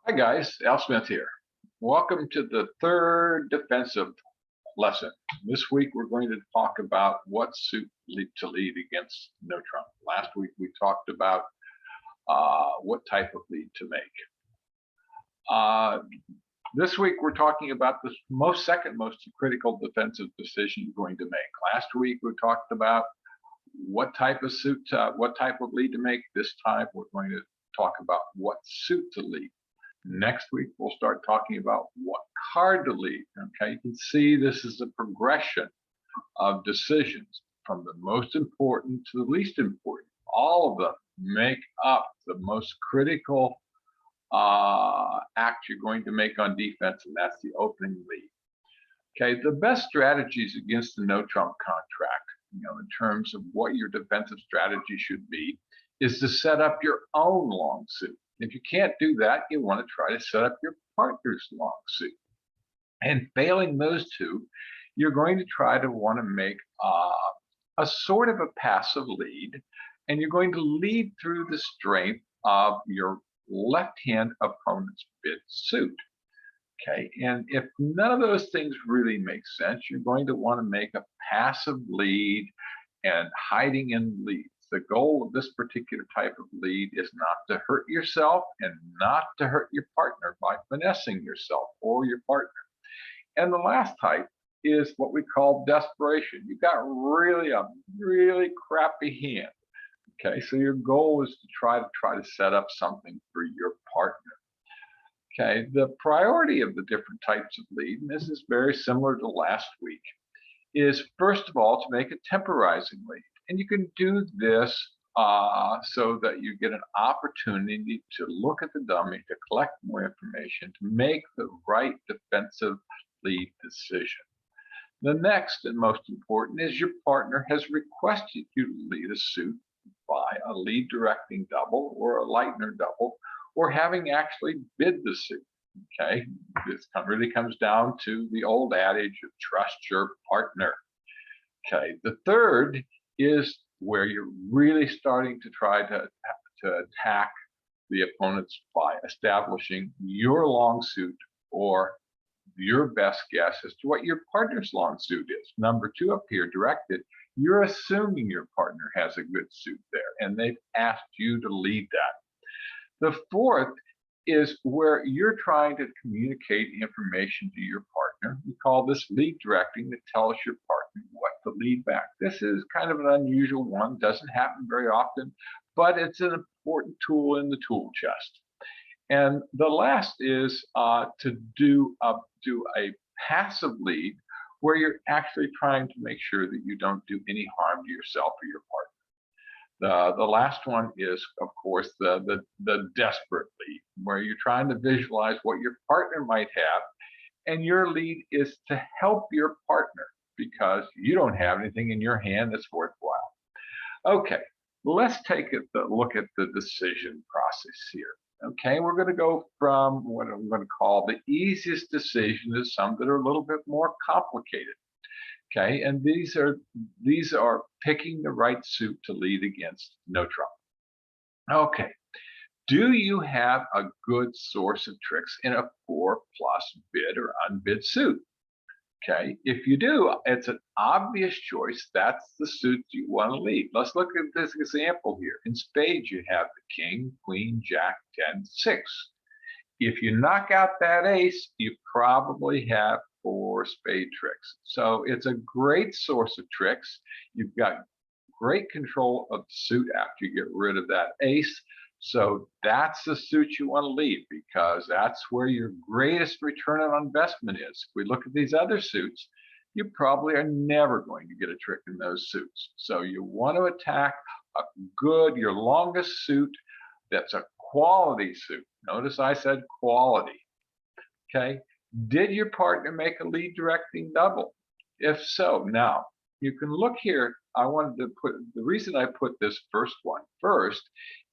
Hi guys, Al Smith here. Welcome to the third defensive lesson. This week we're going to talk about what suit to lead against no trump. Last week we talked about what type of lead to make. This week we're talking about the second most critical defensive decision you're going to make. Last week we talked about what type of suit, what type of lead to make. This time we're going to talk about what suit to lead. Next week, we'll start talking about what card to lead. Okay, you can see this is a progression of decisions from the most important to the least important. All of them make up the most critical act you're going to make on defense, and that's the opening lead. Okay, the best strategies against the no trump contract, in terms of what your defensive strategy should be, is to set up your own long suit. If you can't do that, you want to try to set up your partner's long suit. And failing those two, you're going to try to want to make a sort of a passive lead, and you're going to lead through the strength of your left-hand opponent's bid suit. Okay, and if none of those things really make sense, you're going to want to make a passive lead and hiding in leads. The goal of this particular type of lead is not to hurt yourself and not to hurt your partner by finessing yourself or your partner. And the last type is what we call desperation. You've got a really crappy hand. Okay, so your goal is to try to set up something for your partner. Okay, the priority of the different types of lead, and this is very similar to last week, is first of all to make a temporizing lead. And you can do this so that you get an opportunity to look at the dummy, to collect more information, to make the right defensive lead decision. The next and most important is your partner has requested you to lead a suit by a lead directing double or a Lightner double, or having actually bid the suit. Okay, this really comes down to the old adage of trust your partner. Okay, the third is where you're really starting to try to attack the opponents by establishing your long suit or your best guess as to what your partner's long suit is. Number two up here, directed, you're assuming your partner has a good suit there and they've asked you to lead that. The fourth is where you're trying to communicate information to your partner. We call this lead directing, that tells your partner what to lead back. This is kind of an unusual one, doesn't happen very often, but it's an important tool in the tool chest. And the last is to do a passive lead where you're actually trying to make sure that you don't do any harm to yourself or your partner. The last one is, of course, the desperate lead, where you're trying to visualize what your partner might have, and your lead is to help your partner because you don't have anything in your hand that's worthwhile. Okay, let's take a look at the decision process here. Okay, we're going to go from what I'm going to call the easiest decision to some that are a little bit more complicated. Okay, and these are picking the right suit to lead against no trump. Okay, do you have a good source of tricks in a 4+ bid or unbid suit? Okay, if you do, it's an obvious choice. That's the suit you want to lead. Let's look at this example here. In spades, you have the king, queen, jack, 10, 6. If you knock out that ace, you probably have 4 spade tricks. So it's a great source of tricks. You've got great control of the suit after you get rid of that ace. So that's the suit you want to lead because that's where your greatest return on investment is. If we look at these other suits, you probably are never going to get a trick in those suits. So you want to attack your longest suit that's a quality suit. Notice I said quality. Okay. Did your partner make a lead directing double? If so, now you can look here. I wanted to put the reason I put this first one first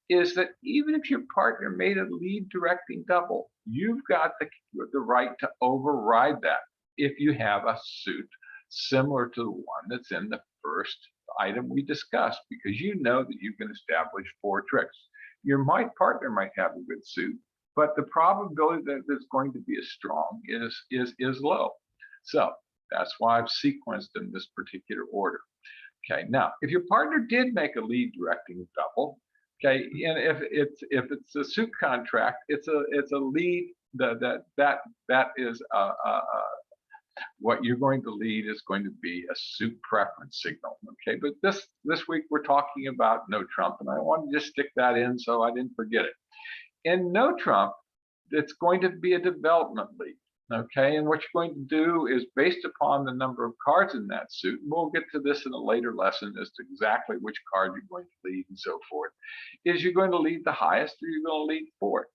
is that even if your partner made a lead directing double, you've got the right to override that if you have a suit similar to the one that's in the first item we discussed, because you know that you can establish 4 tricks. Your partner might have a good suit, but the probability that it's going to be as strong is low. So that's why I've sequenced in this particular order. Okay, now if your partner did make a lead directing double, okay, and if it's a suit contract, it's a lead that is what you're going to lead is going to be a suit preference signal. Okay, but this week we're talking about no trump, and I wanted to just stick that in so I didn't forget it. In no trump, it's going to be a development lead. Okay, and what you're going to do is based upon the number of cards in that suit, and we'll get to this in a later lesson as to exactly which card you're going to lead and so forth, is you're going to lead the highest or you're going to lead fourth.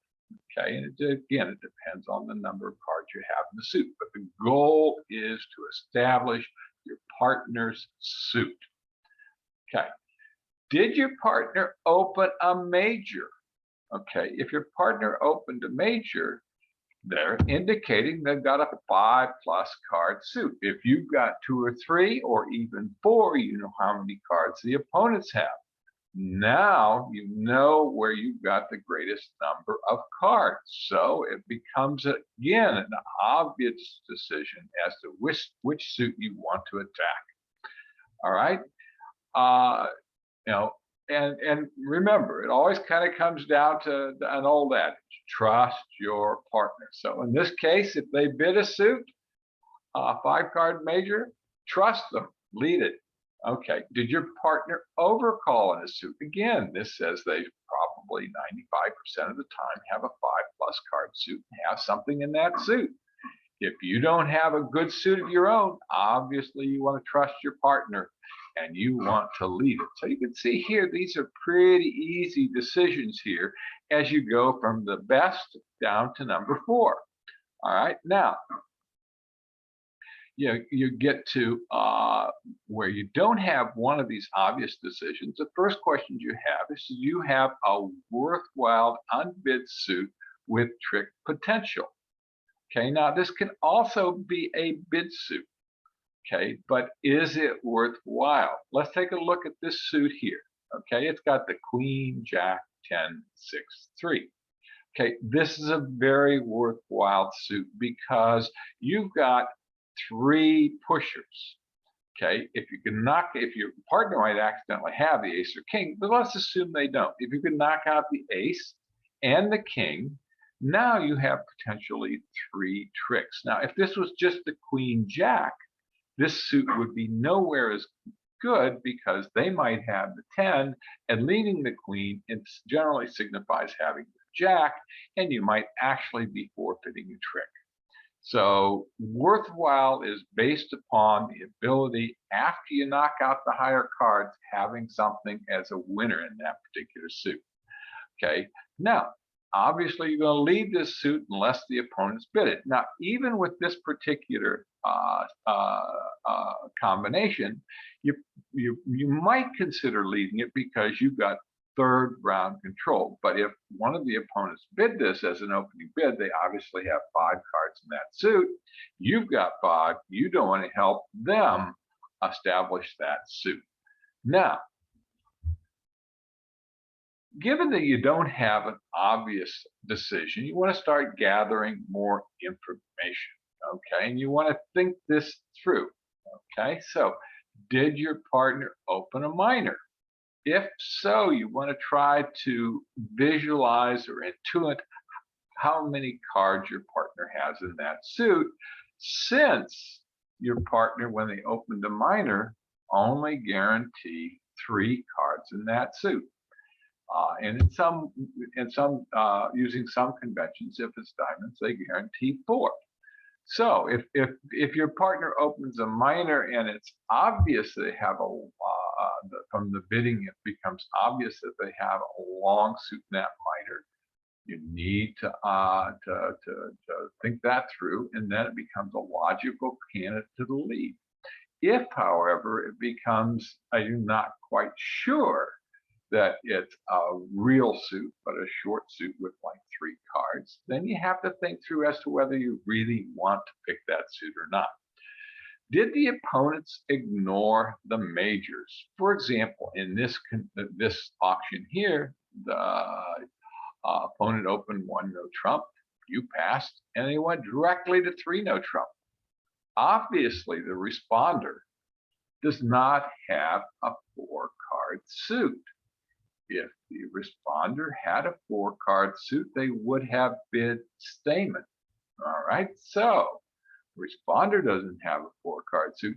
Okay, and again, it depends on the number of cards you have in the suit, but the goal is to establish your partner's suit. Okay, did your partner open a major? Okay, if your partner opened a major, they're indicating they've got a 5+ card suit. If you've got 2 or 3 or even 4, you know how many cards the opponents have. Now you know where you've got the greatest number of cards. So it becomes, again, an obvious decision as to which suit you want to attack. All right. You know, and remember, it always kind of comes down to an old adage, trust your partner. So in this case, if they bid a suit, a 5-card major, trust them, lead it. Okay, did your partner overcall in a suit? Again, this says they probably 95% of the time have a 5+ card suit and have something in that suit. If you don't have a good suit of your own, obviously you want to trust your partner and you want to lead it. So you can see here, these are pretty easy decisions here as you go from the best down to number 4. All right, now, you get to where you don't have one of these obvious decisions. The first question you have is, do you have a worthwhile unbid suit with trick potential? Okay, now this can also be a bid suit. Okay, but is it worthwhile? Let's take a look at this suit here. Okay, it's got the Queen, Jack, 10, 6, 3. Okay, this is a very worthwhile suit because you've got 3 pushers. Okay, if your partner might accidentally have the ace or king, but let's assume they don't. If you can knock out the ace and the king, now you have potentially 3 tricks. Now, if this was just the Queen Jack, this suit would be nowhere as good because they might have the 10, and leading the Queen, it generally signifies having the Jack, and you might actually be forfeiting a trick. So worthwhile is based upon the ability, after you knock out the higher cards, having something as a winner in that particular suit. Okay, now obviously you're going to lead this suit unless the opponents bid it. Now, even with this particular combination, you might consider leading it because you've got 3rd round control. But if one of the opponents bid this as an opening bid, they obviously have 5 cards in that suit. You've got 5. You don't want to help them establish that suit. Now, given that you don't have an obvious decision, you want to start gathering more information. Okay, and you want to think this through. Okay, so did your partner open a minor? If so, you want to try to visualize or intuit how many cards your partner has in that suit, since your partner, when they opened a minor, only guarantee 3 cards in that suit. And in some using some conventions, if it's diamonds, they guarantee 4. So if your partner opens a minor and it's obvious they have from the bidding, it becomes obvious that they have a long suit in that minor, you need to think that through, and then it becomes a logical candidate to the lead. If, however, it becomes you're not quite sure that it's a real suit, but a short suit with like 3 cards, then you have to think through as to whether you really want to pick that suit or not. Did the opponents ignore the majors? For example, in this auction here, the Opponent opened one no trump, you passed, and they went directly to three no trump. Obviously, the responder does not have a four-card suit. If the responder had a four-card suit, they would have bid stamen. All right, so responder doesn't have a four-card suit.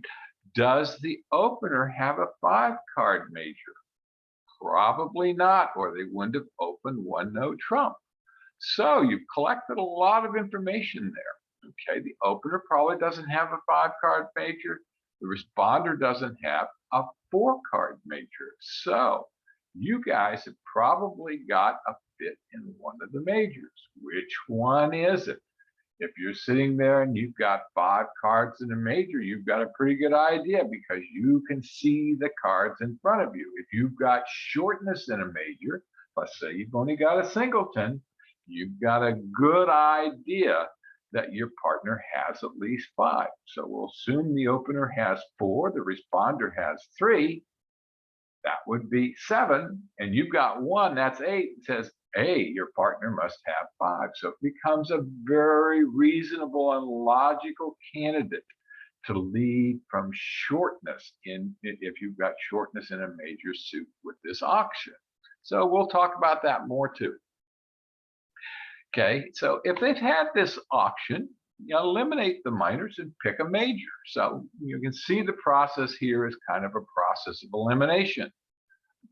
Does the opener have a five-card major? Probably not, or they wouldn't have opened one no trump. So you've collected a lot of information there. Okay, the opener probably doesn't have a five-card major. The responder doesn't have a four-card major. So you guys have probably got a bit in one of the majors. Which one is it? If you're sitting there and you've got five cards in a major, you've got a pretty good idea because you can see the cards in front of you. If you've got shortness in a major, let's say you've only got a singleton, you've got a good idea that your partner has at least five. So we'll assume the opener has four, the responder has three. That would be seven, and you've got one, that's eight. It says, hey, your partner must have five. So it becomes a very reasonable and logical candidate to lead from shortness if you've got shortness in a major suit with this auction. So we'll talk about that more too. Okay, so if they've had this auction, you eliminate the minors and pick a major. So you can see the process here is kind of a process of elimination.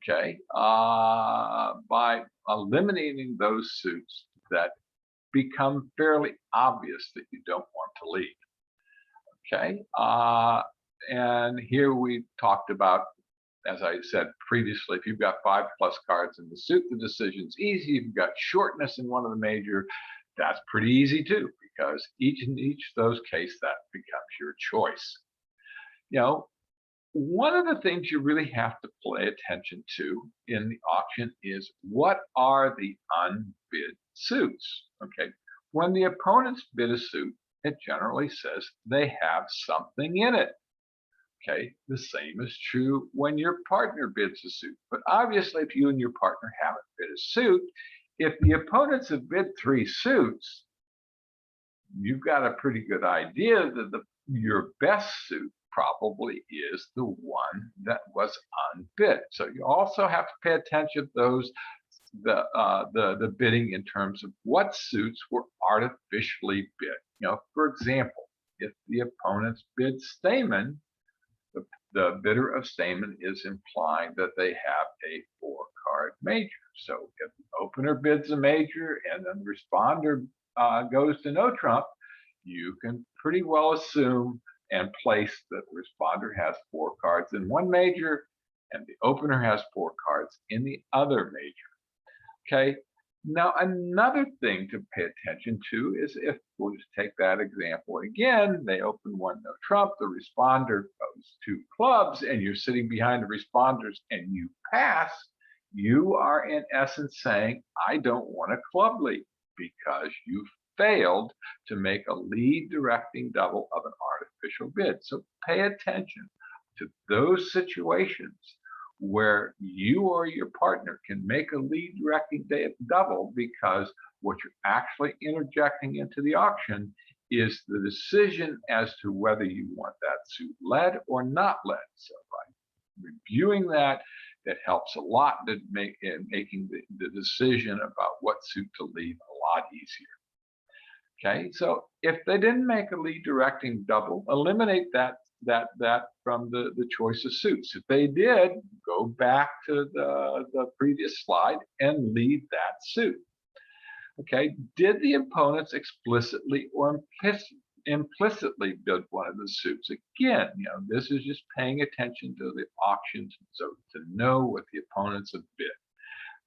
Okay, by eliminating those suits that become fairly obvious that you don't want to lead. Okay, and here we talked about, as I said previously, if you've got 5+ cards in the suit, the decision's easy. If you've got shortness in one of the major, that's pretty easy too, because each of those cases, that becomes your choice. You know, one of the things you really have to pay attention to in the auction is what are the unbid suits. Okay, when the opponents bid a suit, it generally says they have something in it. Okay, the same is true when your partner bids a suit. But obviously, if you and your partner haven't bid a suit, if the opponents have bid 3 suits, you've got a pretty good idea that your best suit probably is the one that was unbid. So you also have to pay attention to the bidding in terms of what suits were artificially bid. You know, for example, if the opponents bid stamen, the bidder of stamen is implying that they have a 4-card major. So if the opener bids a major and then the responder goes to no trump, you can pretty well assume and place that the responder has 4 cards in one major and the opener has 4 cards in the other major. Okay, now another thing to pay attention to is, if we'll just take that example again, they open one no trump, the responder goes 2 clubs, and you're sitting behind the responders and you pass, you are in essence saying, I don't want a club lead, because you failed to make a lead directing double of an artificial bid. So pay attention to those situations where you or your partner can make a lead directing double, because what you're actually interjecting into the auction is the decision as to whether you want that suit led or not led. So by reviewing that, it helps a lot in making the decision about what suit to lead a lot easier. Okay, so if they didn't make a lead directing double, eliminate that from the choice of suits. If they did, go back to the previous slide and lead that suit. Okay, did the opponents explicitly or implicitly bid one of the suits? Again, you know, this is just paying attention to the auctions, so to know what the opponents have bid.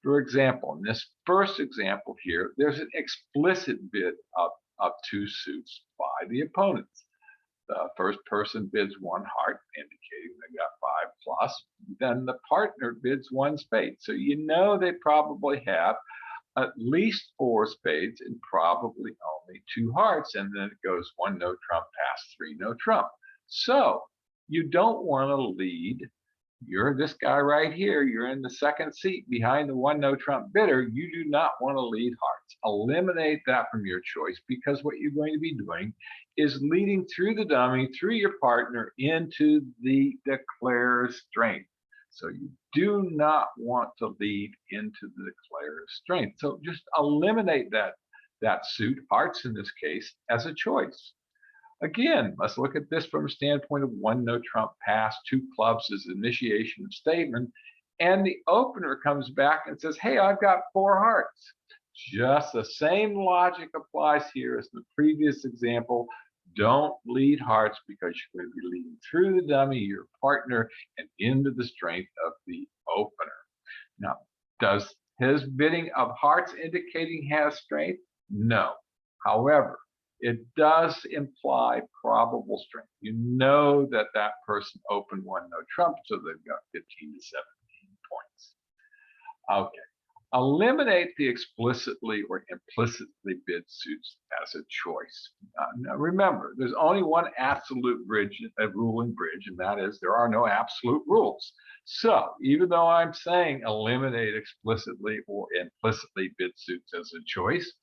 For example, in this first example here, there's an explicit bid of 2 suits by the opponents. The first person bids 1 heart, indicating they got 5+. Then the partner bids 1 spade. So you know they probably have at least 4 spades and probably only 2 hearts. And then it goes 1 no trump past 3 no trump. So you don't want to lead You're this guy right here. You're in the second seat behind the one no trump bidder. You do not want to lead hearts. Eliminate that from your choice, because what you're going to be doing is leading through the dummy, through your partner, into the declare strength. So you do not want to lead into the declare strength. So just eliminate that suit, hearts in this case, as a choice. Again, let's look at this from a standpoint of one no trump pass, two clubs as initiation of statement, and the opener comes back and says, hey, I've got four hearts. Just the same logic applies here as the previous example. Don't lead hearts, because you're going to be leading through the dummy, your partner, and into the strength of the opener. Now, does his bidding of hearts indicating he has strength? No. However, it does imply probable strength. You know that that person opened one no trump, so they've got 15 to 17 points. Okay. Eliminate the explicitly or implicitly bid suits as a choice. Now remember, there's only one absolute rule in bridge, and that is there are no absolute rules. So even though I'm saying eliminate explicitly or implicitly bid suits as a choice,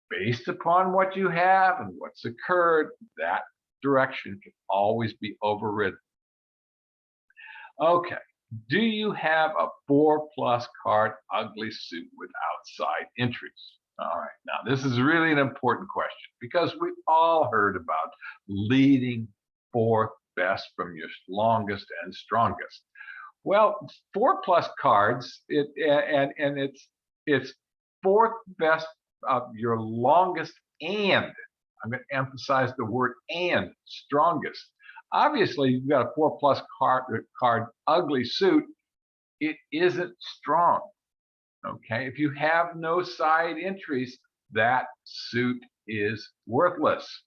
based upon what you have and what's occurred, that direction can always be overridden. Okay, do you have a 4+ card ugly suit with outside entries? All right, now this is really an important question, because we've all heard about leading fourth best from your longest and strongest. Well, 4+ cards, it's fourth best of your longest and, I'm going to emphasize the word and, strongest. Obviously, you've got a 4+ card ugly suit. It isn't strong. Okay, if you have no side entries, that suit is worthless.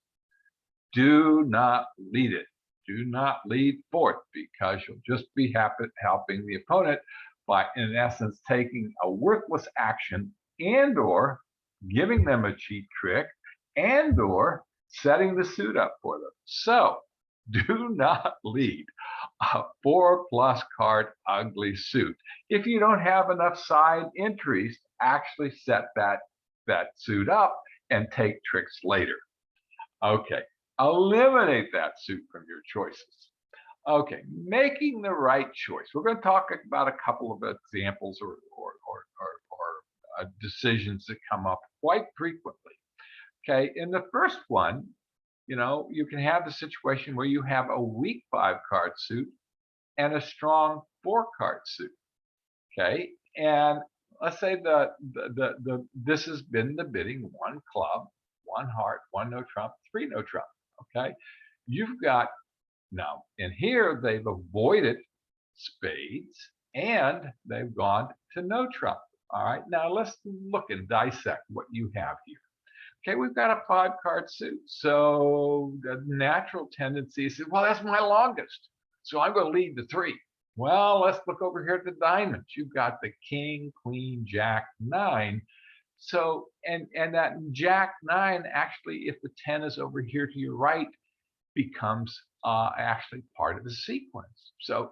Do not lead it. Do not lead fourth, because you'll just be helping the opponent by, in essence, taking a worthless action and or giving them a cheat trick and or setting the suit up for them. So do not lead a 4+ card ugly suit. If you don't have enough side entries, actually set that suit up and take tricks later. Okay, eliminate that suit from your choices. Okay, making the right choice. We're going to talk about a couple of examples or decisions that come up quite frequently. Okay, in the first one, you can have the situation where you have a weak 5-card suit and a strong 4-card suit. Okay, and let's say this has been the bidding: one club, one heart, one no trump, 3 no trump. Okay, you've got now in here they've avoided spades and they've gone to no trump. All right, now let's look and dissect what you have here. Okay, we've got a 5-card suit. So the natural tendency is, well, that's my longest, so I'm going to lead the 3. Well, let's look over here at the diamonds. You've got the king, queen, jack, 9. So, and that jack 9, actually, if the 10 is over here to your right, becomes actually part of the sequence. So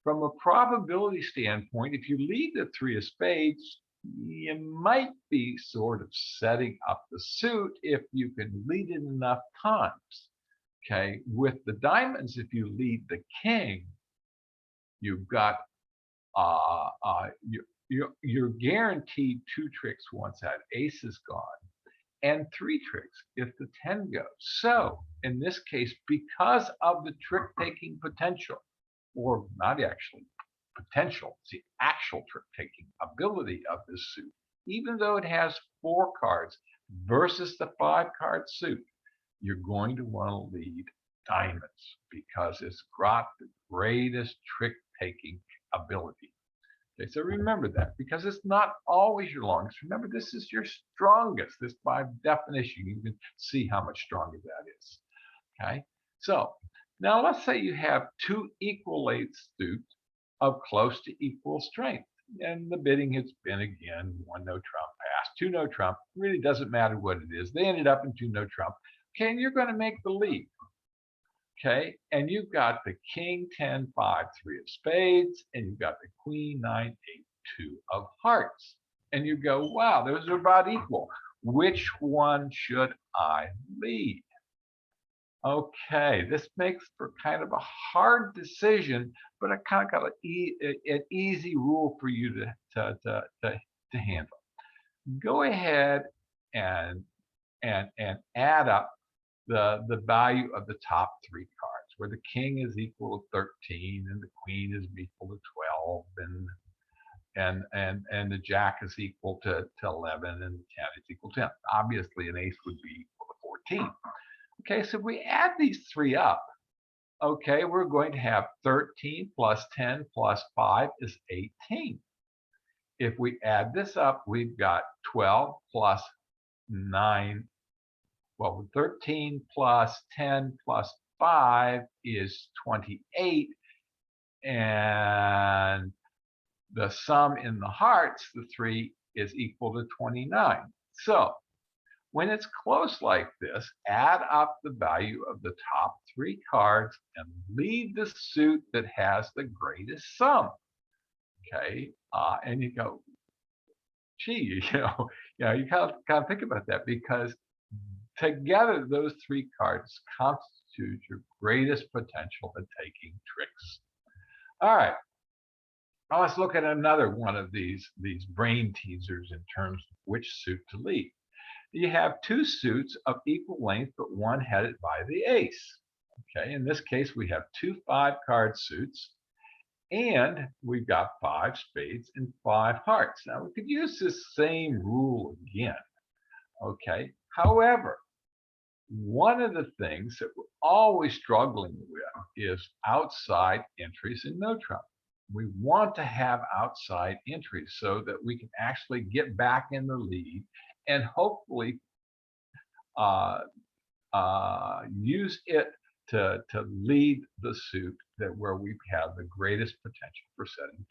from a probability standpoint, if you lead the 3 of spades, you might be sort of setting up the suit if you can lead it enough times. Okay, with the diamonds, if you lead the king, you've got you're guaranteed 2 tricks once that ace is gone, and 3 tricks if the 10 goes. So in this case, because of the trick-taking potential, or not actually potential, it's the actual trick-taking ability of this suit, even though it has 4 cards versus the 5-card suit, you're going to want to lead diamonds because it's got the greatest trick-taking ability. Okay, so remember that, because it's not always your longest. Remember, this is your strongest. This, by definition, you can see how much stronger that is. Okay, so now let's say you have 2 equal length suits of close to equal strength, and the bidding has been again 1 no trump pass, 2 no trump. Really doesn't matter what it is. They ended up in 2 no trump. Okay, and you're going to make the lead. Okay, and you've got the king, 10, 5, 3 of spades, and you've got the queen, 9, 8, 2 of hearts. And you go, wow, those are about equal. Which one should I lead? Okay, this makes for kind of a hard decision, but I kind of got an easy rule for you to handle. Go ahead and add up the value of the top three cards, where the king is equal to 13 and the queen is equal to 12 and the jack is equal to 11 and the 10 is equal to 10. Obviously, an ace would be equal to 14. Okay, so if we add these three up, okay, we're going to have 13 plus 10 plus 5 is 18. If we add this up, we've got 12 plus 9. Well, 13 plus 10 plus 5 is 28. And the sum in the hearts, the 3, is equal to 29. So when it's close like this, add up the value of the top three cards and lead the suit that has the greatest sum. Okay, and you go, gee, you kind of think about that, because together those three cards constitute your greatest potential at taking tricks. All right, now let's look at another one of these brain teasers in terms of which suit to lead. You have two suits of equal length, but one headed by the ace. Okay, in this case, we have two 5-card suits, and we've got 5 spades and 5 hearts. Now, we could use this same rule again. Okay, however, one of the things that we're always struggling with is outside entries in no trump. We want to have outside entries so that we can actually get back in the lead and hopefully use it to lead the suit where we have the greatest potential for setting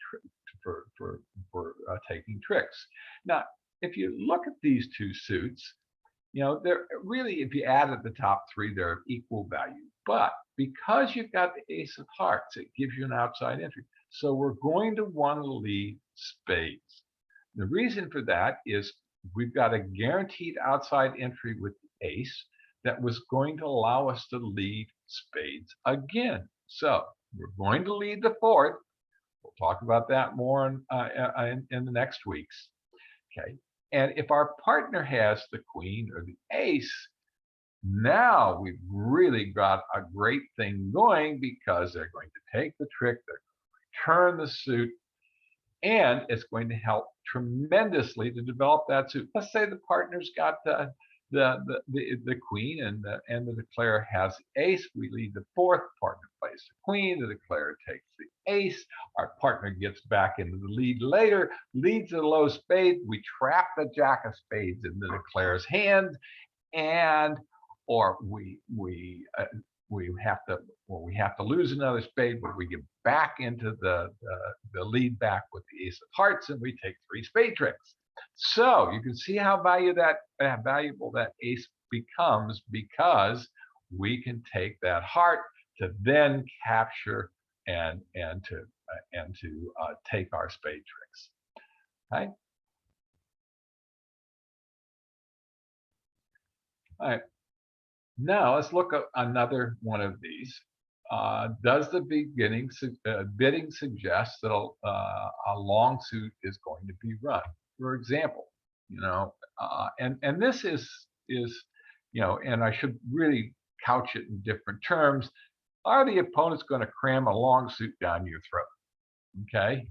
for taking tricks. Now, if you look at these two suits, they're really, if you add at the top three, they're of equal value. But because you've got the ace of hearts, it gives you an outside entry. So we're going to want to lead spades. The reason for that is we've got a guaranteed outside entry with the ace that was going to allow us to lead spades again. So we're going to lead the fourth. We'll talk about that more in the next weeks. Okay. And if our partner has the queen or the ace, now we've really got a great thing going, because they're going to take the trick, they're going to return the suit, and it's going to help tremendously to develop that suit. Let's say the partner's got the queen and the declarer has the ace. We lead the fourth, partner plays the queen, the declarer takes the ace. Our partner gets back into the lead later, leads a low spade. We trap the jack of spades in the declarer's hand, or we have to lose another spade, but we get back into the lead back with the ace of hearts, and we take 3 spade tricks. So you can see how valuable that ace becomes, because we can take that heart to then capture and to take our spade tricks. Okay. All right. Now let's look at another one of these. Does the bidding suggest that a long suit is going to be run? For example, and this is and I should really couch it in different terms. Are the opponents going to cram a long suit down your throat? Okay.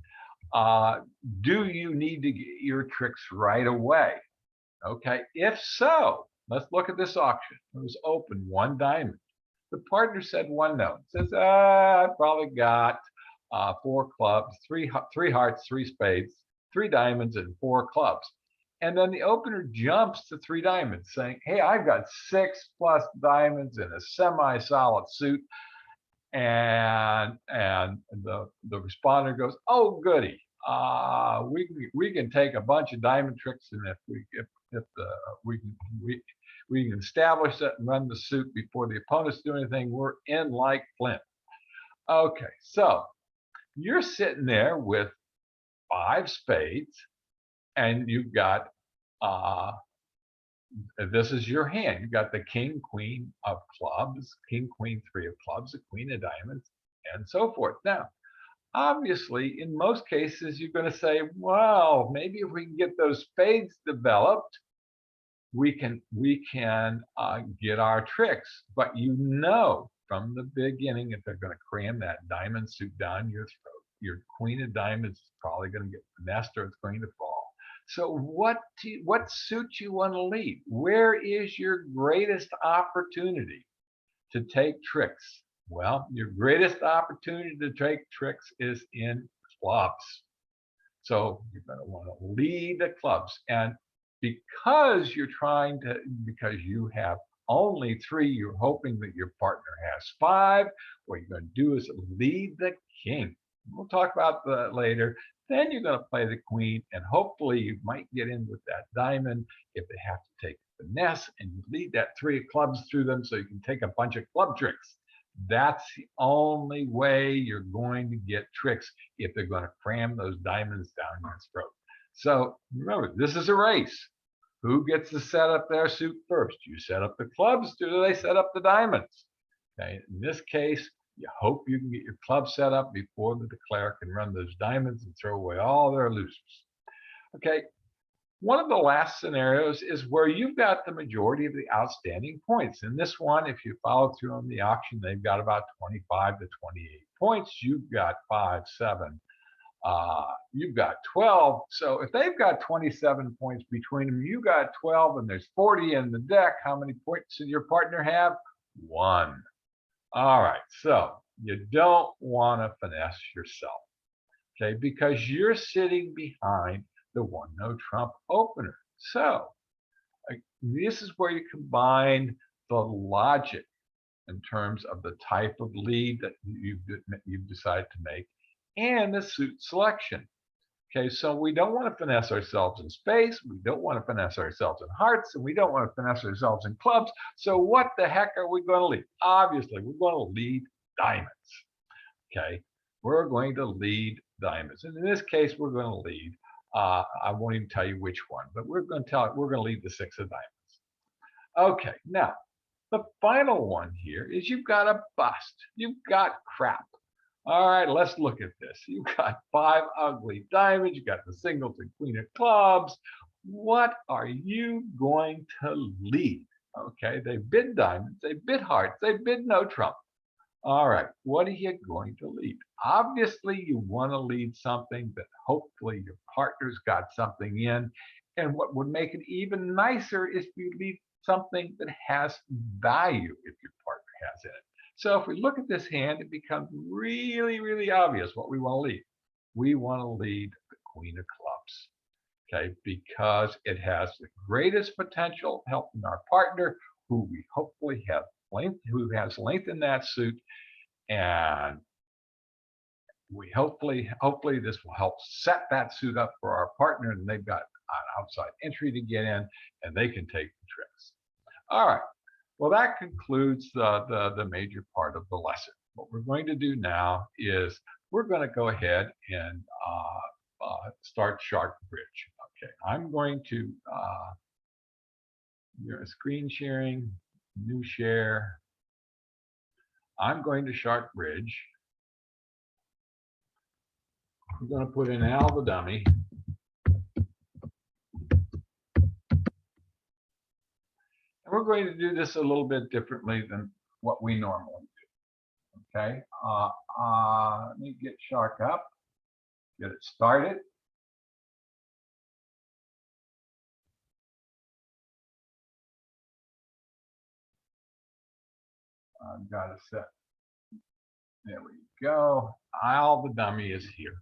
Do you need to get your tricks right away? Okay. If so, let's look at this auction. It was open 1 diamond. The partner said 1 note. Says, I probably got 4 clubs, 3 hearts, 3 spades, 3 diamonds, and 4 clubs. And then the opener jumps to 3 diamonds, saying, hey, I've got 6 plus diamonds in a semi-solid suit. And the responder goes, oh, goody. We can take a bunch of diamond tricks, and if We can establish that and run the suit before the opponents do anything. We're in like flint. Okay, so you're sitting there with 5 spades, and you've got this is your hand. You've got the king, queen of clubs, king, queen, three of clubs, the queen of diamonds, and so forth. Now, obviously, in most cases, you're going to say, well, maybe if we can get those spades developed, we can get our tricks. But you know from the beginning, if they're going to cram that diamond suit down your throat, your queen of diamonds is probably going to get finessed or it's going to fall. So what suit you want to lead? Where is your greatest opportunity to take tricks? Well, your greatest opportunity to take tricks is in clubs. So you're going to want to lead the clubs. And because because you have only 3, you're hoping that your partner has 5, what you're going to do is lead the king. We'll talk about that later. Then you're going to play the queen, and hopefully you might get in with that diamond if they have to take finesse, and you lead that 3 of clubs through them so you can take a bunch of club tricks. That's the only way you're going to get tricks if they're going to cram those diamonds down your throat. So remember, this is a race. Who gets to set up their suit first? You set up the clubs, do they set up the diamonds? Okay, in this case, you hope you can get your club set up before the declare can run those diamonds and throw away all their losers. Okay, one of the last scenarios is where you've got the majority of the outstanding points. In this one, if you follow through on the auction, they've got about 25 to 28 points. You've got 5, 7. You've got 12. So if they've got 27 points between them, you got 12, and there's 40 in the deck. How many points does your partner have? 1. All right, so you don't want to finesse yourself, okay, because you're sitting behind the 1-no trump opener. So this is where you combine the logic in terms of the type of lead that you've decided to make and the suit selection. Okay, so we don't want to finesse ourselves in spades, we don't want to finesse ourselves in hearts, and we don't want to finesse ourselves in clubs. So what the heck are we going to lead? Obviously, we're going to lead diamonds. Okay, we're going to lead diamonds. And in this case, we're going to lead, I won't even tell you which one, but we're going to lead the 6 of diamonds. Okay, now, the final one here is you've got a bust. You've got crap. All right, let's look at this. You've got 5 ugly diamonds. You've got the singles and queen of clubs. What are you going to lead? Okay, they bid diamonds, they bid hearts, they bid no trump. All right, what are you going to lead? Obviously, you want to lead something that hopefully your partner's got something in. And what would make it even nicer is if you lead something that has value if your partner has it. So if we look at this hand, it becomes really, really obvious what we want to lead. We want to lead the queen of clubs, okay, because it has the greatest potential helping our partner, who we hopefully have length, who has length in that suit, and we hopefully this will help set that suit up for our partner, and they've got an outside entry to get in, and they can take the tricks. All right. Well, that concludes the major part of the lesson. What we're going to do now is we're going to go ahead and start Shark Bridge. Okay, I'm going to screen sharing, new share. I'm going to Shark Bridge. I'm going to put in Al the dummy. We're going to do this a little bit differently than what we normally do. Okay, let me get Shark up, get it started. I've got it set. There we go. Al the dummy is here.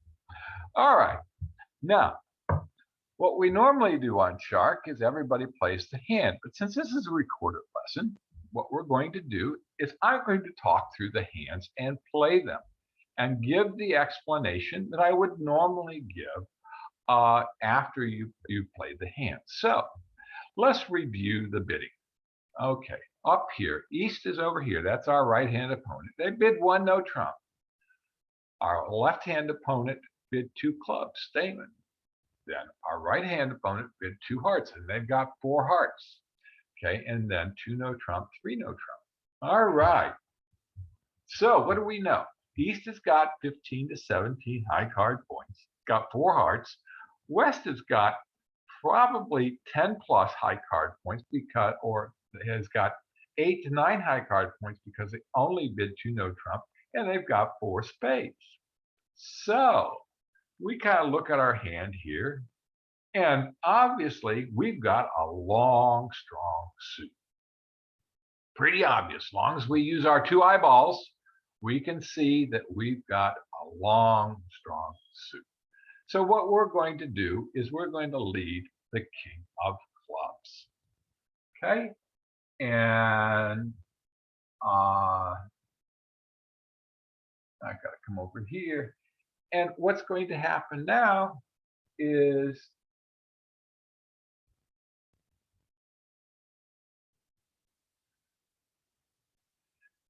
All right, now what we normally do on Shark is everybody plays the hand, but since this is a recorded lesson, what we're going to do is I'm going to talk through the hands and play them and give the explanation that I would normally give after you played the hand. So let's review the bidding. Okay, up here, East is over here. That's our right-hand opponent. They bid one no trump. Our left-hand opponent bid two clubs, Stayman. Then our right-hand opponent bid two hearts, and they've got four hearts. Okay, and then two no trump, three no trump. All right. So what do we know? East has got 15 to 17 high card points, got four hearts. West has got probably 10 plus high card points because, or has got 8 to 9 high card points because they only bid two no trump, and they've got four spades. So we kind of look at our hand here, and obviously we've got a long, strong suit. Pretty obvious. As long as we use our two eyeballs, we can see that we've got a long, strong suit. So what we're going to do is we're going to lead the king of clubs. Okay? And I got to come over here. And what's going to happen now is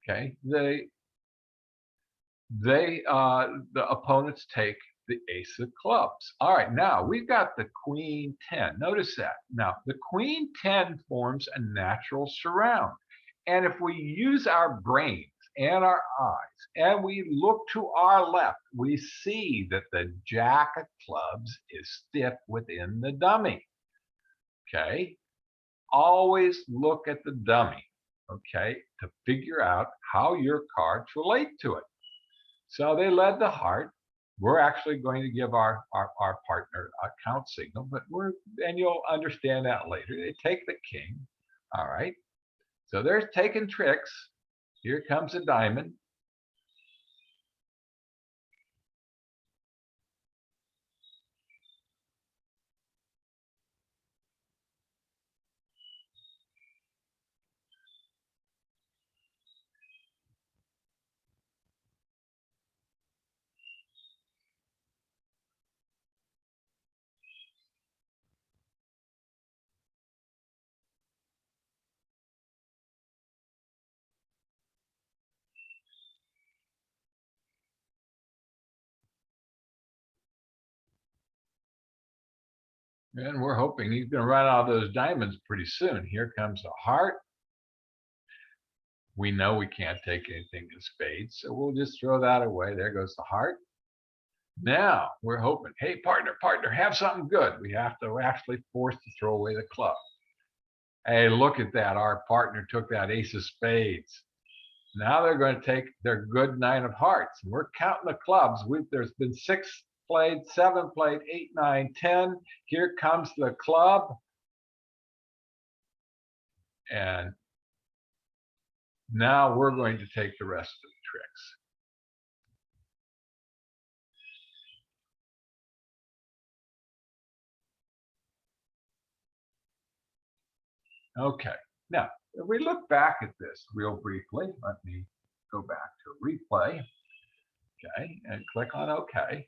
okay, the opponents take the ace of clubs. All right, now we've got the queen 10. Notice that. Now, the queen 10 forms a natural surround. And if we use our brains and our eyes and we look to our left, we see that the jack of clubs is stiff within the dummy. Okay? Always look at the dummy, okay, to figure out how your cards relate to it. So they led the heart. We're actually going to give our partner a count signal, but and you'll understand that later. They take the king. All right. So they're taking tricks. Here comes a diamond. And we're hoping he's going to run out of those diamonds pretty soon. Here comes a heart. We know we can't take anything in spades, so we'll just throw that away. There goes the heart. Now we're hoping, hey, partner, have something good. We have to actually force to throw away the club. Hey, look at that. Our partner took that ace of spades. Now they're going to take their good nine of hearts. We're counting the clubs. There's been 6 played, 7 played, 8, 9, 10. Here comes the club. And now we're going to take the rest of the tricks. Okay, now, if we look back at this real briefly, let me go back to replay, okay, and click on OK.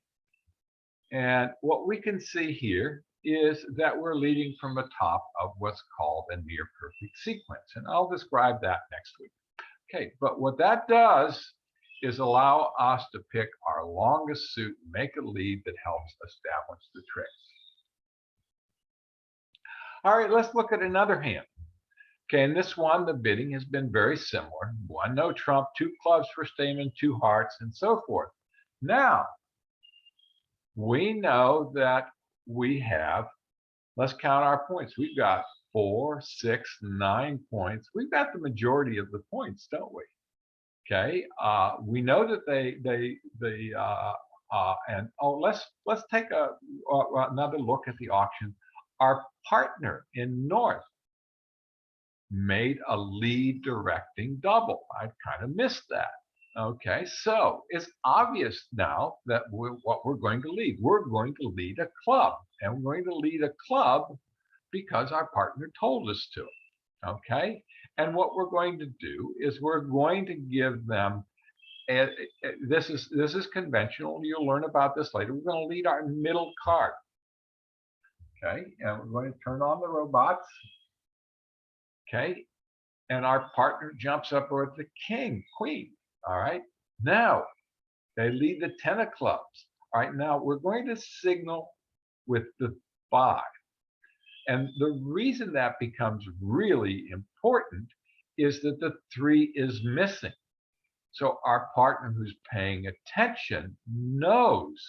And what we can see here is that we're leading from the top of what's called a near perfect sequence. And I'll describe that next week. Okay, but what that does is allow us to pick our longest suit and make a lead that helps establish the tricks. All right, let's look at another hand. Okay, in this one, the bidding has been very similar. 1 no trump, 2 clubs for Stayman, 2 hearts, and so forth. Now, we know that we have, let's count our points. We've got 4, 6, 9 points. We've got the majority of the points, don't we? Okay, we know that and let's take another look at the auction. Our partner in North made a lead directing double. I kind of missed that. Okay, so it's obvious now that what we're going to lead. We're going to lead a club, and we're going to lead a club because our partner told us to. Okay, and what we're going to do is we're going to give them. This is conventional. You'll learn about this later. We're going to lead our middle card. Okay, and we're going to turn on the robots. Okay, and our partner jumps up with the king, queen. All right. Now they lead the 10 of clubs. All right. Now we're going to signal with the 5. And the reason that becomes really important is that the 3 is missing. So our partner who's paying attention knows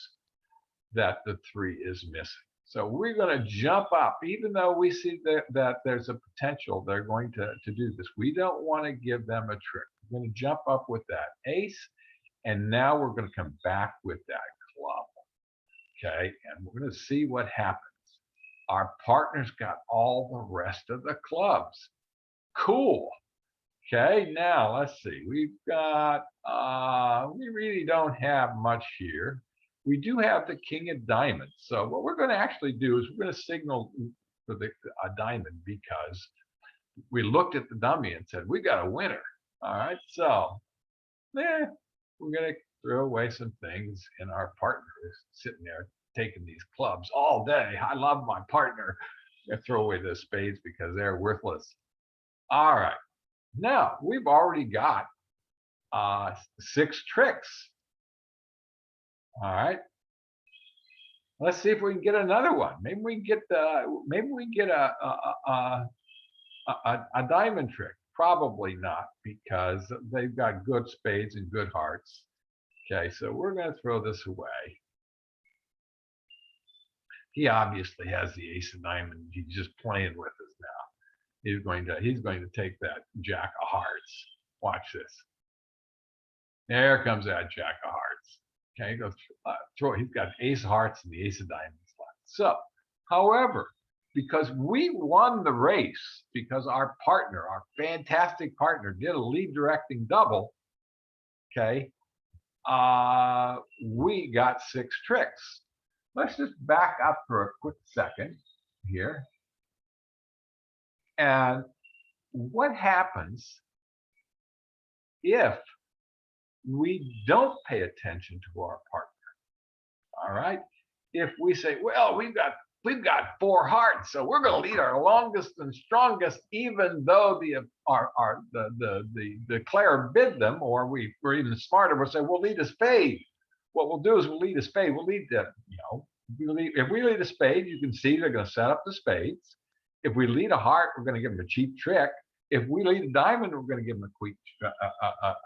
that the 3 is missing. So we're going to jump up, even though we see that there's a potential they're going to do this. We don't want to give them a trick. We're going to jump up with that ace, and now we're going to come back with that club. Okay, and we're going to see what happens. Our partner's got all the rest of the clubs. Cool. Okay, now let's see. We've got, we really don't have much here. We do have the king of diamonds. So what we're going to actually do is we're going to signal for a diamond because we looked at the dummy and said, we got a winner. All right, so we're going to throw away some things, and our partner is sitting there taking these clubs all day. I love my partner. I'm going to throw away the spades because they're worthless. All right. Now, we've already got 6 tricks. All right. Let's see if we can get another one. Maybe we can get a diamond trick. Probably not, because they've got good spades and good hearts. Okay, so we're going to throw this away. He obviously has the ace of diamonds. He's just playing with us now. He's going to take that jack of hearts. Watch this. There comes that jack of hearts. Okay, go throw. He's got ace of hearts and the ace of diamonds left. So, however, because we won the race, because our partner, our fantastic partner, did a lead directing double. Okay, we got 6 tricks. Let's just back up for a quick second here. And what happens if we don't pay attention to our partner? All right. If we say, well, we've got 4 hearts, so we're going to lead our longest and strongest, even though the declare bid them, or we're even smarter, we'll say we'll lead a spade. What we'll do is we'll lead a spade. We'll lead the, if we lead a spade, you can see they're going to set up the spades. If we lead a heart, we're going to give them a cheap trick. If we lead a diamond, we're going to give them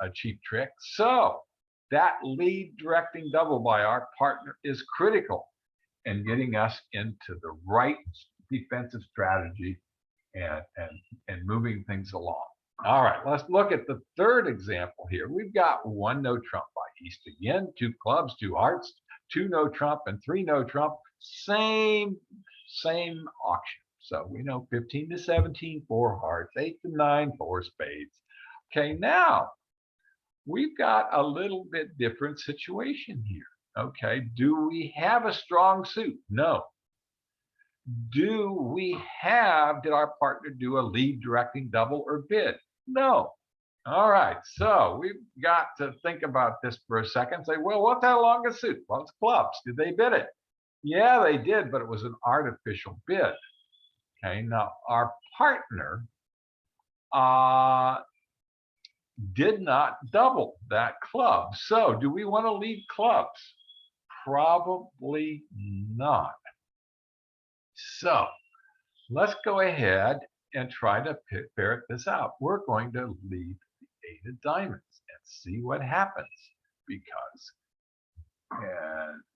a cheap trick. So that lead directing double by our partner is critical in getting us into the right defensive strategy and moving things along. All right, let's look at the third example here. We've got 1 no trump by East again, 2 clubs, 2 hearts, 2 no trump, and 3 no trump. Same auction. So we know 15 to 17, 4 hearts, 8 to 9, 4 spades. Okay, now we've got a little bit different situation here. Okay, do we have a strong suit? No. Did our partner do a lead directing double or bid? No. All right, so we've got to think about this for a second. Say, well, what's our longest suit? Well, it's clubs. Did they bid it? Yeah, they did, but it was an artificial bid. Okay, now our partner did not double that club. So do we want to lead clubs? Probably not. So let's go ahead and try to ferret this out. We're going to lead the 8 of diamonds and see what happens, because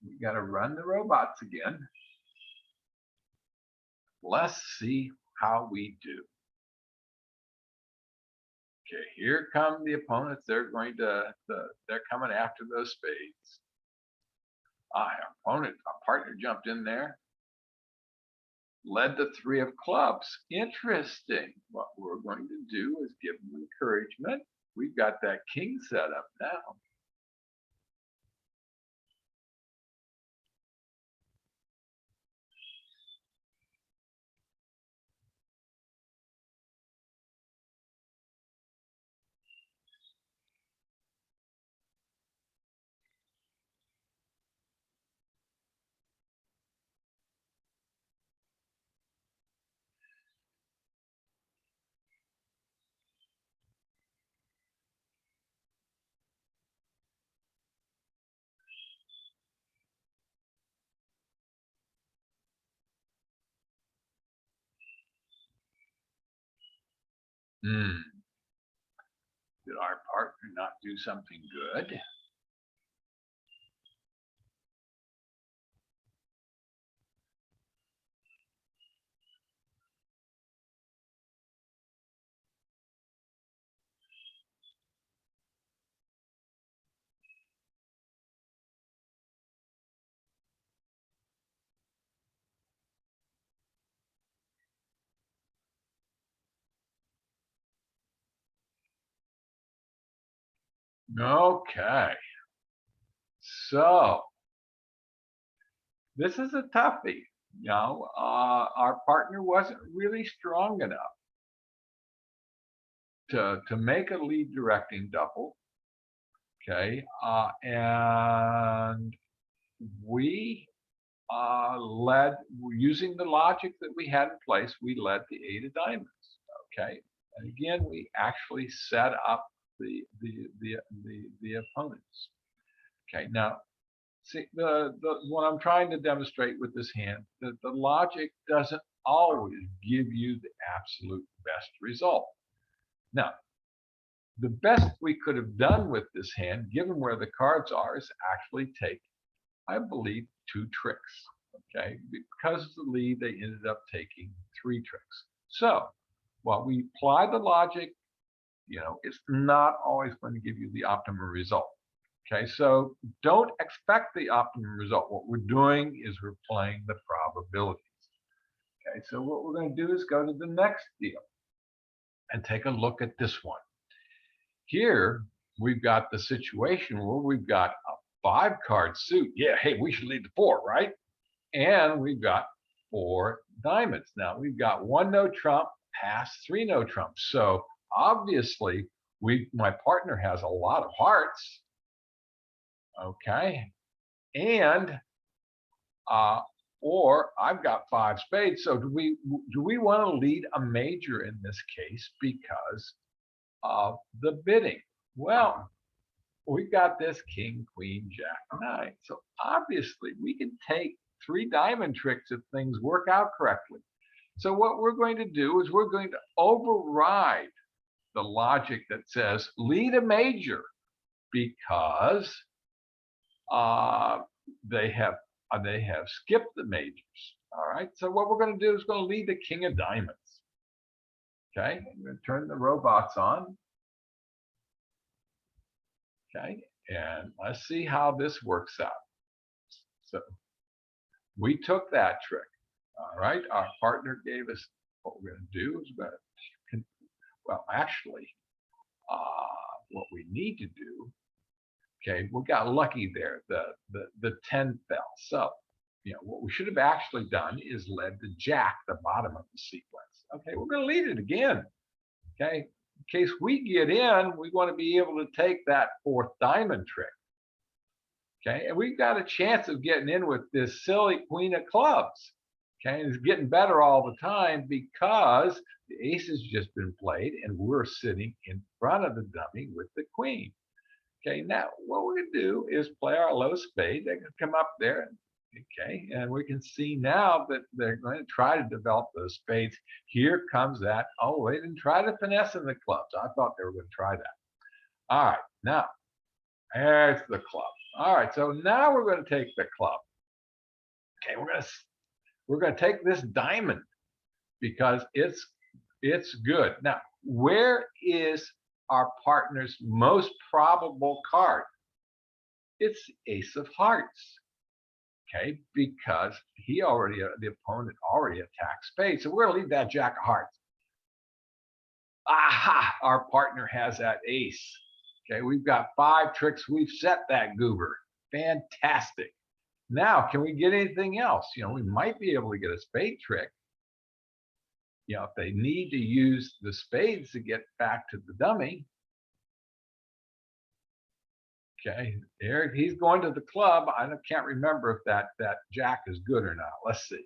we got to run the robots again. Let's see how we do. Okay, here come the opponents. They're coming after those spades. Our partner jumped in there, led the 3 of clubs. Interesting. What we're going to do is give them encouragement. We've got that king set up now. Hmm. Did our partner not do something good? Okay. So this is a toughie. Our partner wasn't really strong enough to make a lead directing double. Okay. And we led, using the logic that we had in place, we led the 8 of diamonds. Okay. And again, we actually set up the opponents. Okay. Now, see, what I'm trying to demonstrate with this hand, that the logic doesn't always give you the absolute best result. Now, the best we could have done with this hand, given where the cards are, is actually take, I believe, 2 tricks. Okay, because of the lead, they ended up taking 3 tricks. So while we apply the logic, it's not always going to give you the optimum result. Okay, so don't expect the optimum result. What we're doing is we're playing the probabilities. Okay, so what we're going to do is go to the next deal and take a look at this one. Here, we've got the situation where we've got a 5-card suit. Yeah, hey, we should lead the 4, right? And we've got 4 diamonds. Now, we've got 1 no trump, pass 3 no trumps. So obviously, my partner has a lot of hearts. Okay, and or I've got 5 spades. So do we want to lead a major in this case because of the bidding? Well, we've got this king, queen, jack, 9. So obviously we can take 3 diamond tricks if things work out correctly. So what we're going to do is we're going to override the logic that says lead a major because they have skipped the majors. All right. So what we're going to do is going to lead the king of diamonds. Okay. I'm going to turn the robots on. Okay. And let's see how this works out. So we took that trick. All right. Our partner gave us, what we're going to do is well, actually, what we need to do, okay, we got lucky there. The 10 fell. So, what we should have actually done is led the jack, the bottom of the sequence. Okay, we're going to lead it again. Okay, in case we get in, we want to be able to take that 4th diamond trick. Okay, and we've got a chance of getting in with this silly queen of clubs. Okay, and it's getting better all the time because the ace has just been played and we're sitting in front of the dummy with the queen. Okay, now what we're going to do is play our low spade. They're going to come up there. Okay, and we can see now that they're going to try to develop those spades. Here comes that. Oh, they didn't try to finesse in the clubs. I thought they were going to try that. All right, now there's the club. All right, so now we're going to take the club. Okay, we're going to take this diamond because it's good. Now, where is our partner's most probable card? It's ace of hearts. Okay, because the opponent already attacked spades. So we're going to leave that jack of hearts. Aha, our partner has that ace. Okay, we've got 5 tricks. We've set that goober. Fantastic. Now, can we get anything else? We might be able to get a spade trick. If they need to use the spades to get back to the dummy. Okay, there he's going to the club. I can't remember if that jack is good or not. Let's see.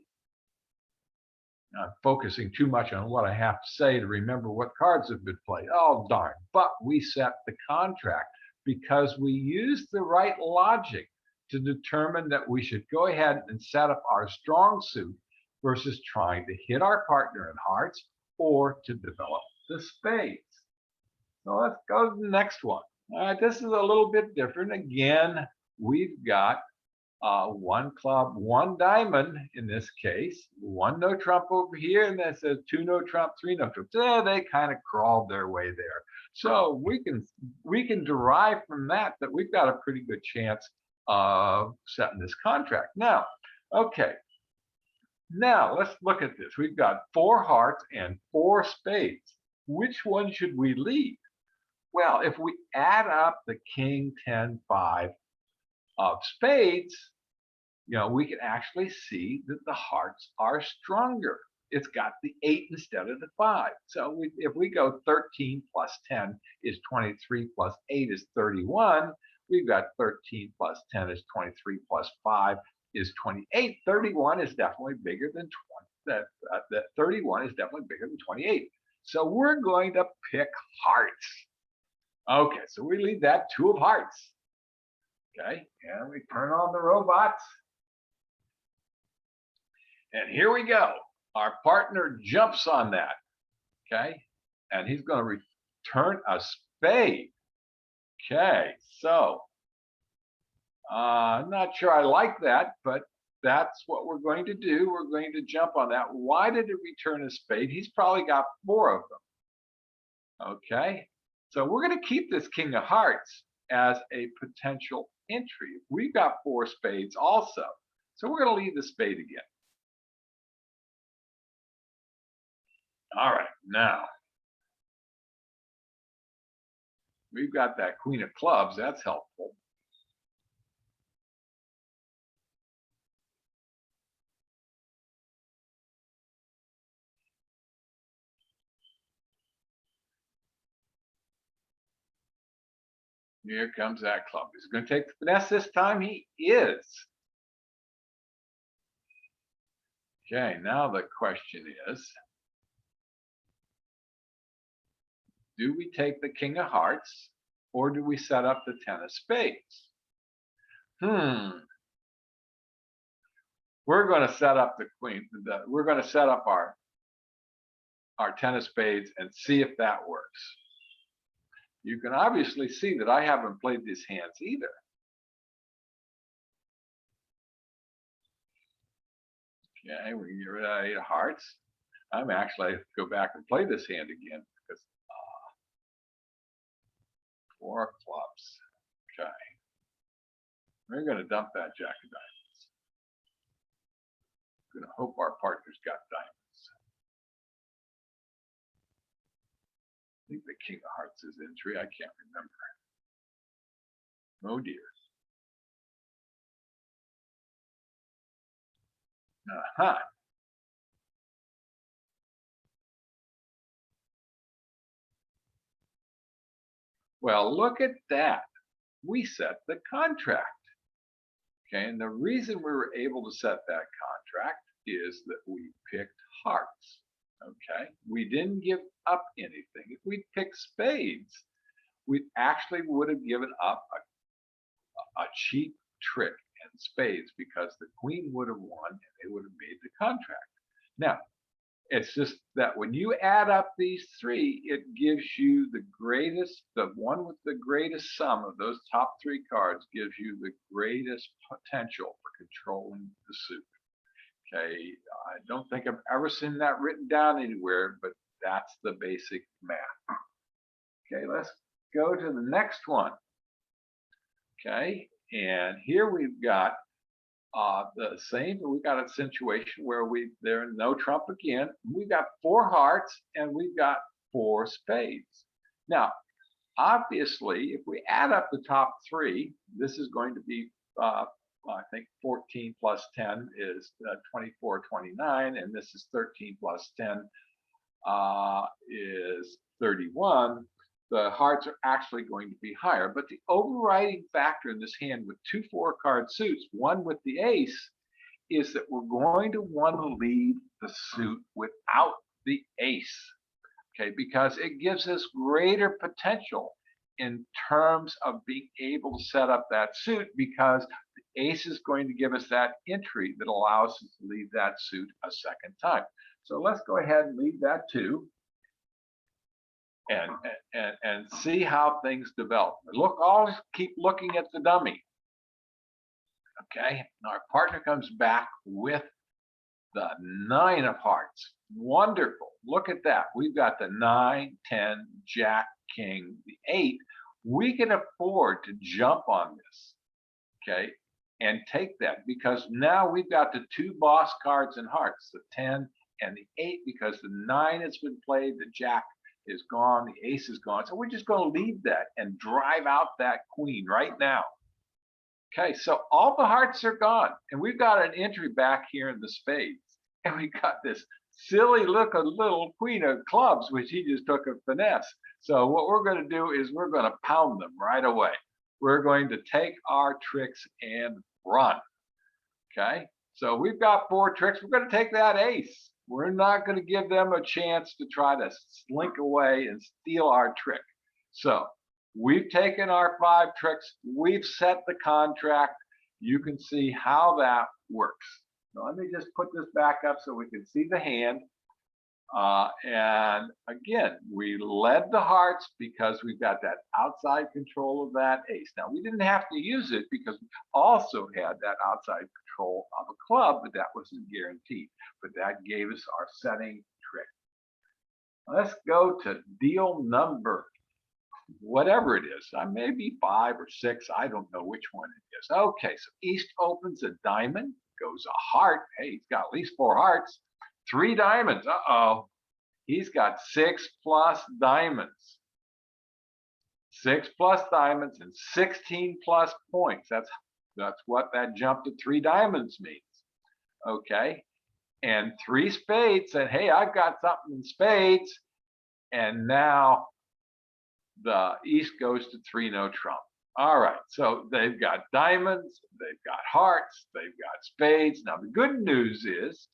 I'm focusing too much on what I have to say to remember what cards have been played. Oh, darn. But we set the contract because we used the right logic to determine that we should go ahead and set up our strong suit versus trying to hit our partner in hearts or to develop the spades. So let's go to the next one. All right, this is a little bit different. Again, we've got one club, one diamond in this case, one no trump over here, and that says two no trump, three no trump. They kind of crawled their way there. So we can derive from that we've got a pretty good chance of setting this contract. Now, okay, now let's look at this. We've got four hearts and four spades. Which one should we leave? Well, if we add up the king, 10, 5 of spades, we can actually see that the hearts are stronger. It's got the 8 instead of the 5. So if we go 13 plus 10 is 23 plus 8 is 31. We've got 13 plus 10 is 23 plus 5 is 28. 31 is definitely bigger than 20. That 31 is definitely bigger than 28. So we're going to pick hearts. Okay, so we leave that 2 of hearts. Okay, and we turn on the robots. And here we go. Our partner jumps on that. Okay, and he's going to return a spade. Okay, so I'm not sure I like that, but that's what we're going to do. We're going to jump on that. Why did it return a spade? He's probably got 4 of them. Okay, so we're going to keep this king of hearts as a potential entry. We've got 4 spades also. So we're going to leave the spade again. All right, now we've got that queen of clubs. That's helpful. Here comes that club. He's going to take the finesse this time. He is. Okay, now the question is, do we take the king of hearts or do we set up the 10 of spades? We're going to set up the queen. We're going to set up our 10 of spades and see if that works. You can obviously see that I haven't played these hands either. Okay, we can get rid of that 8 of hearts. I'm actually go back and play this hand again because 4 of clubs. Okay, we're going to dump that jack of diamonds. I'm going to hope our partner's got diamonds. I think the king of hearts is entry. I can't remember. Oh dear. Aha. Well, look at that. We set the contract. Okay, and the reason we were able to set that contract is that we picked hearts. Okay, we didn't give up anything. If we'd picked spades, we actually would have given up a cheap trick in spades because the queen would have won and they would have made the contract. Now, it's just that when you add up these 3, it gives you the greatest, the one with the greatest sum of those top 3 cards gives you the greatest potential for controlling the suit. Okay, I don't think I've ever seen that written down anywhere, but that's the basic math. Okay, let's go to the next one. Okay, and here we've got the same. We got a situation where they're no trump again. We've got 4 hearts and we've got 4 spades. Now, obviously, if we add up the top 3, this is going to be I think 14 plus 10 is 24, 29, and this is 13 plus 10 is 31. The hearts are actually going to be higher, but the overriding factor in this hand with 2 4-card suits, one with the ace, is that we're going to want to leave the suit without the ace, okay, because it gives us greater potential in terms of being able to set up that suit, because the ace is going to give us that entry that allows us to leave that suit a second time. So let's go ahead and leave that too. and and see how things develop. Look, always keep looking at the dummy. Okay, our partner comes back with the 9 of hearts. Wonderful. Look at that. We've got the 9, 10, Jack, King, the 8. We can afford to jump on this, okay, and take that because now we've got the 2 boss cards in hearts, the 10 and the 8, because the 9 has been played, the Jack is gone, the ace is gone. So we're just going to leave that and drive out that queen right now. Okay, so all the hearts are gone, and we've got an entry back here in the spades, and we got this silly looking little queen of clubs, which he just took a finesse. So what we're going to do is we're going to pound them right away. We're going to take our tricks and run. Okay, so we've got 4 tricks. We're going to take that ace. We're not going to give them a chance to try to slink away and steal our trick. So we've taken our 5 tricks. We've set the contract. You can see how that works. So let me just put this back up so we can see the hand. And again, we led the hearts because we've got that outside control of that ace. Now, we didn't have to use it because we also had that outside control of a club, but that wasn't guaranteed. But that gave us our setting trick. Let's go to deal number whatever it is. Maybe 5 or 6. I don't know which one it is. Okay, so East opens a diamond, goes a heart. Hey, he's got at least 4 hearts. 3 diamonds. Uh-oh. He's got 6 plus diamonds. 6 plus diamonds and 16 plus points. That's what that jump to 3 diamonds means. Okay. And 3 spades said, hey, I've got something in spades. And now the East goes to 3 no trump. All right. So they've got diamonds, they've got hearts, they've got spades. Now the good news is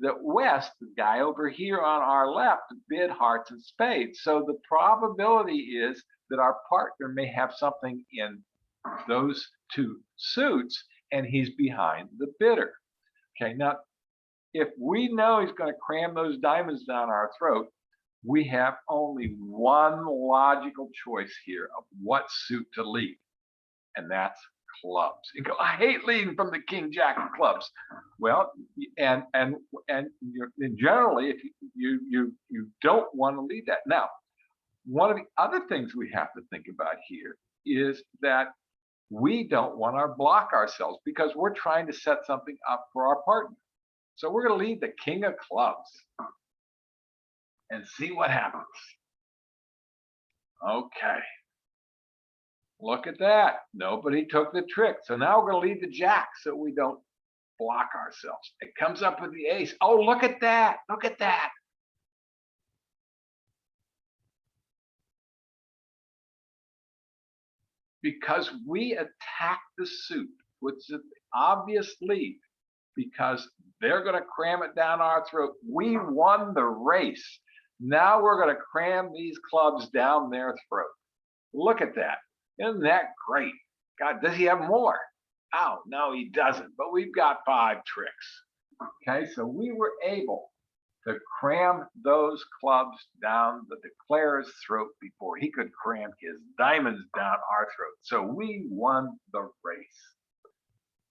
that West, the guy over here on our left, bid hearts and spades. So the probability is that our partner may have something in those 2 suits and he's behind the bidder. Okay, now if we know he's going to cram those diamonds down our throat, we have only one logical choice here of what suit to lead, and that's clubs. You go, I hate leading from the king jack of clubs. Well, and generally, if you don't want to lead that. Now, one of the other things we have to think about here is that we don't want to block ourselves because we're trying to set something up for our partner. So we're going to lead the king of clubs and see what happens. Okay. Look at that. Nobody took the trick. So now we're going to lead the jack so we don't block ourselves. It comes up with the ace. Oh, look at that. Look at that. Because we attacked the suit, which is the obvious lead, because they're going to cram it down our throat. We won the race. Now we're going to cram these clubs down their throat. Look at that. Isn't that great? God, does he have more? Oh, no, he doesn't. But we've got 5 tricks. Okay, so we were able to cram those clubs down the declarer's throat before he could cram his diamonds down our throat. So we won the race.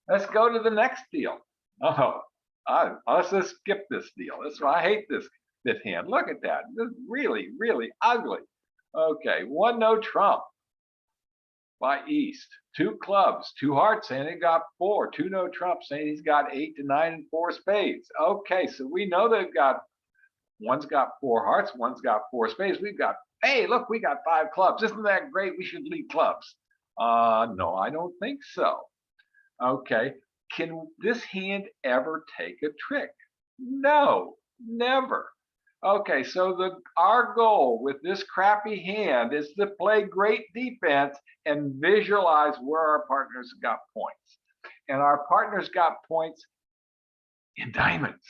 Let's go to the next deal. Oh, let's just skip this deal. That's why I hate this hand. Look at that. This is really, really ugly. Okay, 1 no trump by East. 2 clubs, 2 hearts, saying he got 4. 2 no trump, saying he's got 8 to 9 and 4 spades. Okay, so we know they've got, one's got 4 hearts, one's got 4 spades. We've got, hey, look, we got 5 clubs. Isn't that great? We should lead clubs. No, I don't think so. Okay, can this hand ever take a trick? No, never. Okay, so our goal with this crappy hand is to play great defense and visualize where our partners got points. And our partners got points in diamonds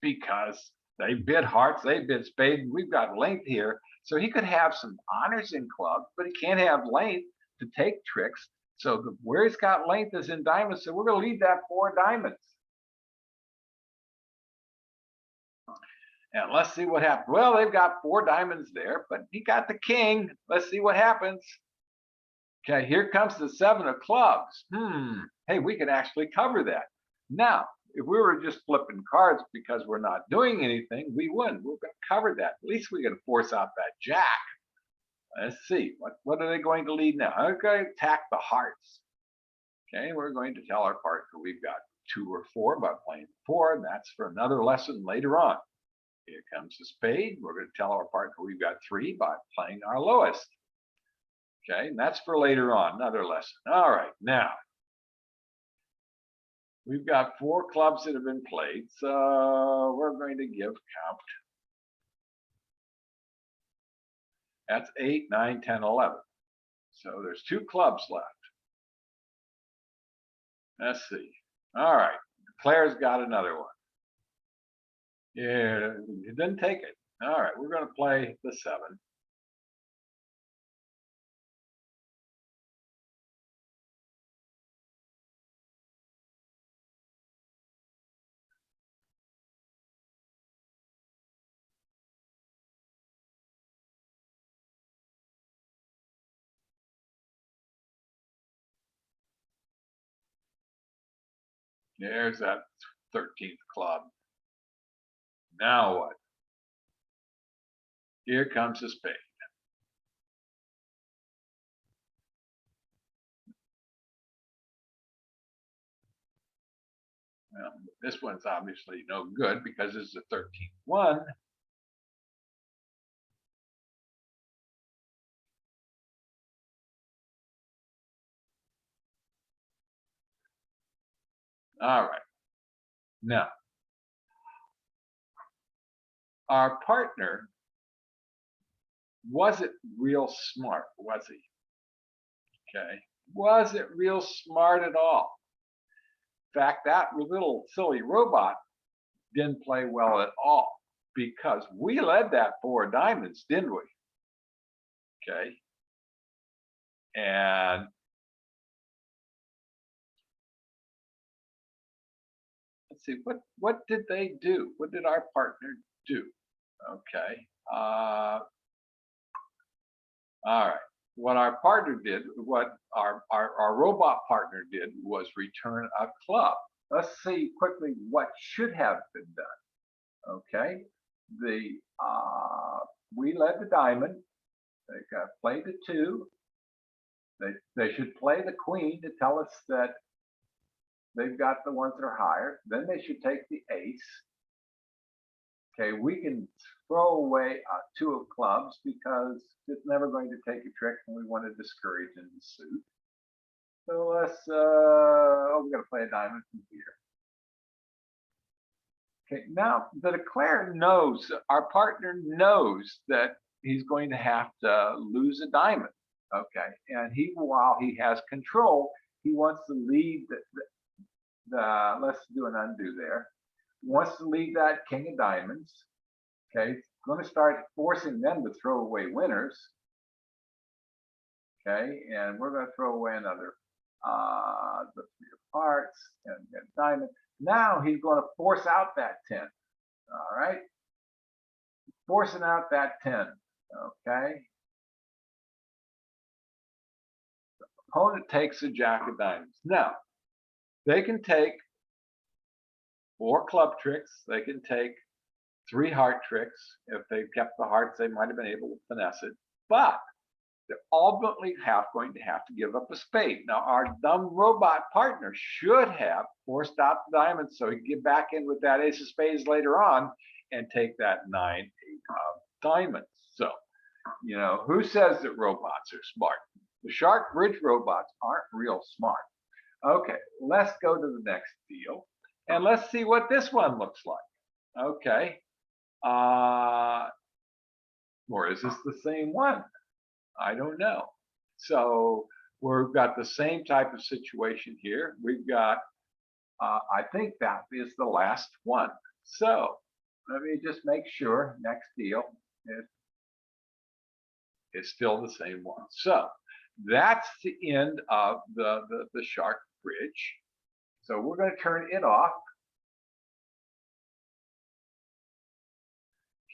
because they bid hearts, they bid spades, and we've got length here. So he could have some honors in clubs, but he can't have length to take tricks. So where he's got length is in diamonds. So we're going to lead that 4 diamonds. And let's see what happens. Well, they've got 4 diamonds there, but he got the king. Let's see what happens. Okay, here comes the 7 of clubs. Hey, we can actually cover that. Now, if we were just flipping cards because we're not doing anything, we wouldn't. We're going to cover that. At least we can force out that jack. Let's see, what are they going to lead now? I'm going to attack the hearts. Okay, we're going to tell our partner we've got 2 or 4 by playing 4, and that's for another lesson later on. Here comes the spade. We're going to tell our partner we've got 3 by playing our lowest. Okay, and that's for later on, another lesson. All right, now we've got 4 clubs that have been played, so we're going to give count. That's 8, 9, 10, 11. So there's 2 clubs left. Let's see. All right, Claire's got another one. Yeah, it didn't take it. All right, we're going to play the 7. There's that 13th club. Now what? Here comes the spade. Well, this one's obviously no good because it's the 13th one. All right. Now, our partner wasn't real smart, was he? Okay. Wasn't real smart at all. In fact, that little silly robot didn't play well at all because we led that 4 diamonds, didn't we? Okay. And let's see, what did they do? What did our partner do? Okay. All right. What our partner did, what our robot partner did was return a club. Let's see quickly what should have been done. Okay. We led the diamond. They got played the 2. They should play the queen to tell us that they've got the ones that are higher. Then they should take the ace. Okay, we can throw away 2 of clubs because it's never going to take a trick and we want to discourage in the suit. So let's, we're going to play a diamond from here. Okay, now the declare knows, our partner knows that he's going to have to lose a diamond. Okay, and while he has control, he wants to lead let's do an undo there. Wants to lead that king of diamonds. Okay, going to start forcing them to throw away winners. Okay, and we're going to throw away another the 3 of hearts and get diamond. Now he's going to force out that 10. All right, forcing out that 10. Okay, the opponent takes a jack of diamonds. Now they can take 4 club tricks. They can take 3 heart tricks. If they kept the hearts, they might have been able to finesse it. But they're ultimately going to have to give up a spade. Now, our dumb robot partner should have forced out the diamonds so he can get back in with that ace of spades later on and take that 9, 8 of diamonds. So, you know, who says that robots are smart? The Shark Bridge robots aren't real smart. Okay, let's go to the next deal. And let's see what this one looks like. Okay. Or is this the same one? I don't know. So we've got the same type of situation here. We've got, I think that is the last one. So let me just make sure next deal is still the same one. So that's the end of the Shark Bridge. So we're going to turn it off.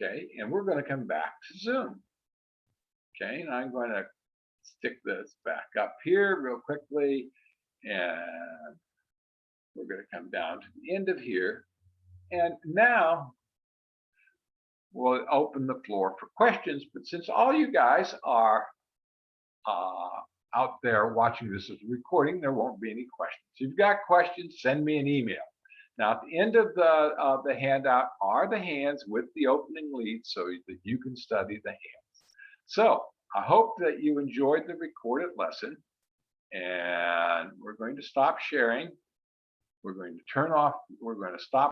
Okay, and we're going to come back to Zoom. Okay, and I'm going to stick this back up here real quickly, and we're going to come down to the end of here. And now we'll open the floor for questions. But since all you guys are out there watching this as a recording, there won't be any questions. If you've got questions, send me an email. Now, at the end of the handout are the hands with the opening leads so that you can study the hands. So I hope that you enjoyed the recorded lesson, and we're going to stop sharing. We're going to turn off, we're going to stop